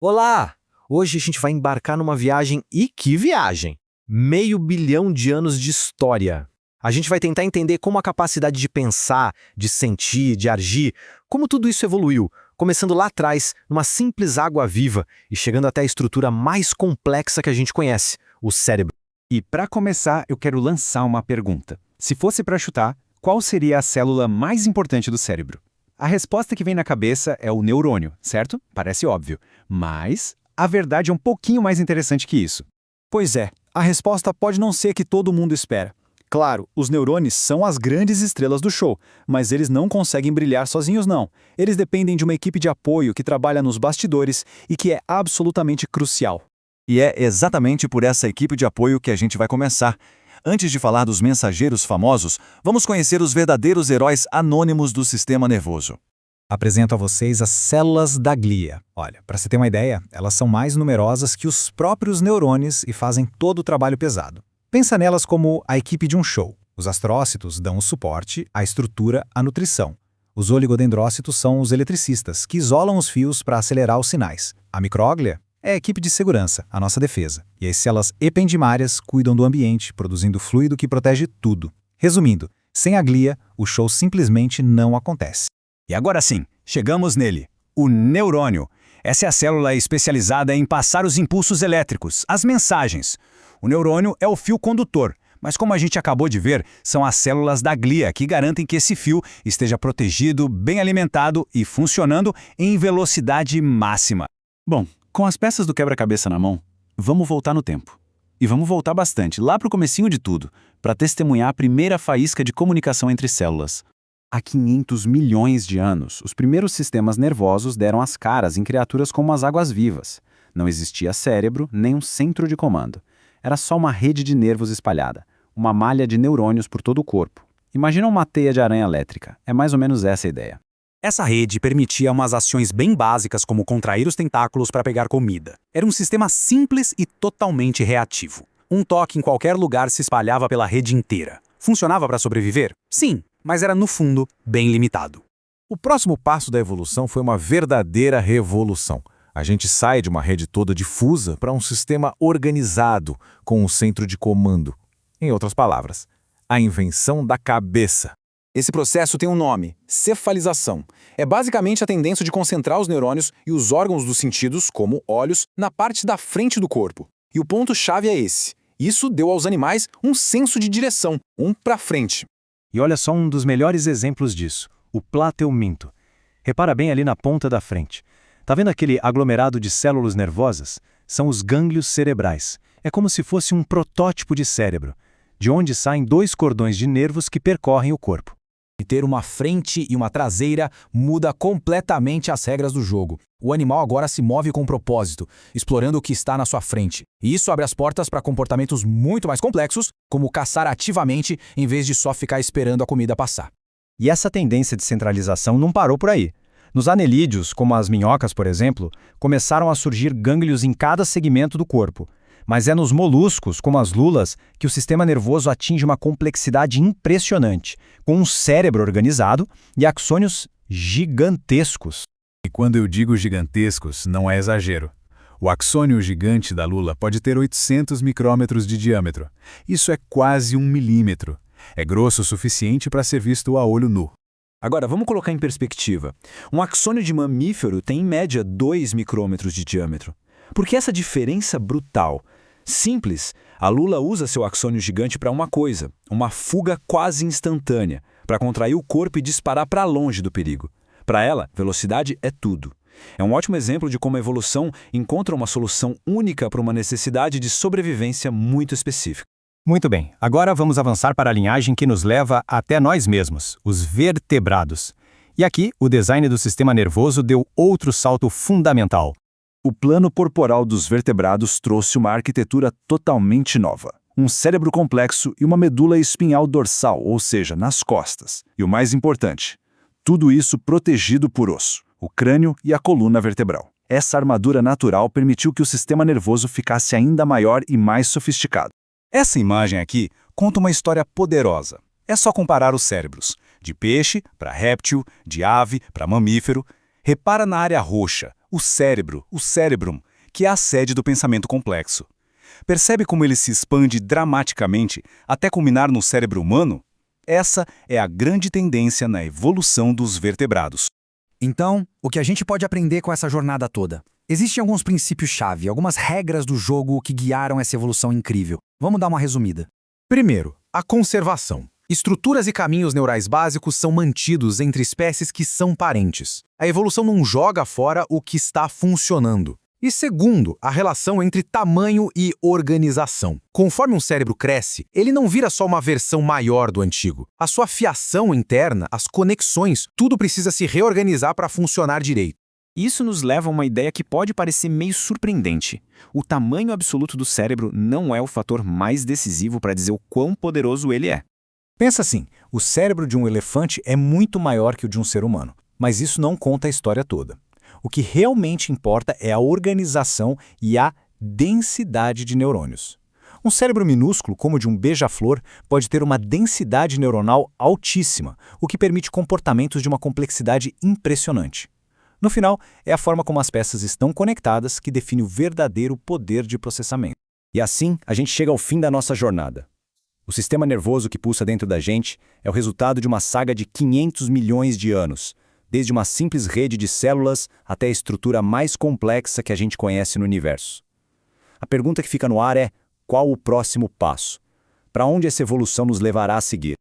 Olá! Hoje a gente vai embarcar numa viagem, e que viagem! Meio bilhão de anos de história. A gente vai tentar entender como a capacidade de pensar, de sentir, de agir, como tudo isso evoluiu, começando lá atrás, numa simples água viva e chegando até a estrutura mais complexa que a gente conhece, o cérebro. E para começar, eu quero lançar uma pergunta. Se fosse para chutar, qual seria a célula mais importante do cérebro? A resposta que vem na cabeça é o neurônio, certo? Parece óbvio. Mas a verdade é um pouquinho mais interessante que isso. Pois é, a resposta pode não ser a que todo mundo espera. Claro, os neurônios são as grandes estrelas do show, mas eles não conseguem brilhar sozinhos não. Eles dependem de uma equipe de apoio que trabalha nos bastidores e que é absolutamente crucial. E é exatamente por essa equipe de apoio que a gente vai começar. Antes de falar dos mensageiros famosos, vamos conhecer os verdadeiros heróis anônimos do sistema nervoso. Apresento a vocês as células da glia. Olha, para você ter uma ideia, elas são mais numerosas que os próprios neurônios e fazem todo o trabalho pesado. Pensa nelas como a equipe de um show. Os astrócitos dão o suporte, a estrutura, a nutrição. Os oligodendrócitos são os eletricistas, que isolam os fios para acelerar os sinais. A micróglia é a equipe de segurança, a nossa defesa. E as células ependimárias cuidam do ambiente, produzindo fluido que protege tudo. Resumindo, sem a glia, o show simplesmente não acontece. E agora sim, chegamos nele, o neurônio. Essa é a célula especializada em passar os impulsos elétricos, as mensagens. O neurônio é o fio condutor, mas como a gente acabou de ver, são as células da glia que garantem que esse fio esteja protegido, bem alimentado e funcionando em velocidade máxima. Bom, com as peças do quebra-cabeça na mão, vamos voltar no tempo. E vamos voltar bastante, lá para o comecinho de tudo, para testemunhar a primeira faísca de comunicação entre células. Há 500 milhões de anos, os primeiros sistemas nervosos deram as caras em criaturas como as águas-vivas. Não existia cérebro, nem um centro de comando. Era só uma rede de nervos espalhada, uma malha de neurônios por todo o corpo. Imagina uma teia de aranha elétrica. É mais ou menos essa a ideia. Essa rede permitia umas ações bem básicas como contrair os tentáculos para pegar comida. Era um sistema simples e totalmente reativo. Um toque em qualquer lugar se espalhava pela rede inteira. Funcionava para sobreviver? Sim, mas era, no fundo, bem limitado. O próximo passo da evolução foi uma verdadeira revolução. A gente sai de uma rede toda difusa para um sistema organizado, com um centro de comando. Em outras palavras, a invenção da cabeça. Esse processo tem um nome, cefalização. É basicamente a tendência de concentrar os neurônios e os órgãos dos sentidos, como olhos, na parte da frente do corpo. E o ponto-chave é esse. Isso deu aos animais um senso de direção, um para frente. E olha só um dos melhores exemplos disso, o plateuminto. Repara bem ali na ponta da frente. Tá vendo aquele aglomerado de células nervosas? São os gânglios cerebrais. É como se fosse um protótipo de cérebro, de onde saem dois cordões de nervos que percorrem o corpo. E ter uma frente e uma traseira muda completamente as regras do jogo. O animal agora se move com propósito, explorando o que está na sua frente. E isso abre as portas para comportamentos muito mais complexos, como caçar ativamente em vez de só ficar esperando a comida passar. E essa tendência de centralização não parou por aí. Nos anelídeos, como as minhocas, por exemplo, começaram a surgir gânglios em cada segmento do corpo. Mas é nos moluscos, como as lulas, que o sistema nervoso atinge uma complexidade impressionante, com um cérebro organizado e axônios gigantescos. E quando eu digo gigantescos, não é exagero. O axônio gigante da lula pode ter 800 micrômetros de diâmetro. Isso é quase 1 milímetro. É grosso o suficiente para ser visto a olho nu. Agora, vamos colocar em perspectiva. Um axônio de mamífero tem, em média, 2 micrômetros de diâmetro. Por que essa diferença brutal? Simples, a lula usa seu axônio gigante para uma coisa, uma fuga quase instantânea, para contrair o corpo e disparar para longe do perigo. Para ela, velocidade é tudo. É um ótimo exemplo de como a evolução encontra uma solução única para uma necessidade de sobrevivência muito específica. Muito bem, agora vamos avançar para a linhagem que nos leva até nós mesmos, os vertebrados. E aqui, o design do sistema nervoso deu outro salto fundamental. O plano corporal dos vertebrados trouxe uma arquitetura totalmente nova. Um cérebro complexo e uma medula espinhal dorsal, ou seja, nas costas. E o mais importante, tudo isso protegido por osso, o crânio e a coluna vertebral. Essa armadura natural permitiu que o sistema nervoso ficasse ainda maior e mais sofisticado. Essa imagem aqui conta uma história poderosa. É só comparar os cérebros, de peixe para réptil, de ave para mamífero. Repara na área roxa, O cérebro, o cerebrum, que é a sede do pensamento complexo. Percebe como ele se expande dramaticamente até culminar no cérebro humano? Essa é a grande tendência na evolução dos vertebrados. Então, o que a gente pode aprender com essa jornada toda? Existem alguns princípios-chave, algumas regras do jogo que guiaram essa evolução incrível. Vamos dar uma resumida. Primeiro, a conservação. Estruturas e caminhos neurais básicos são mantidos entre espécies que são parentes. A evolução não joga fora o que está funcionando. E segundo, a relação entre tamanho e organização. Conforme um cérebro cresce, ele não vira só uma versão maior do antigo. A sua fiação interna, as conexões, tudo precisa se reorganizar para funcionar direito. Isso nos leva a uma ideia que pode parecer meio surpreendente. O tamanho absoluto do cérebro não é o fator mais decisivo para dizer o quão poderoso ele é. Pensa assim, o cérebro de um elefante é muito maior que o de um ser humano, mas isso não conta a história toda. O que realmente importa é a organização e a densidade de neurônios. Um cérebro minúsculo, como o de um beija-flor, pode ter uma densidade neuronal altíssima, o que permite comportamentos de uma complexidade impressionante. No final, é a forma como as peças estão conectadas que define o verdadeiro poder de processamento. E assim, a gente chega ao fim da nossa jornada. O sistema nervoso que pulsa dentro da gente é o resultado de uma saga de 500 milhões de anos, desde uma simples rede de células até a estrutura mais complexa que a gente conhece no universo. A pergunta que fica no ar é: qual o próximo passo? Para onde essa evolução nos levará a seguir?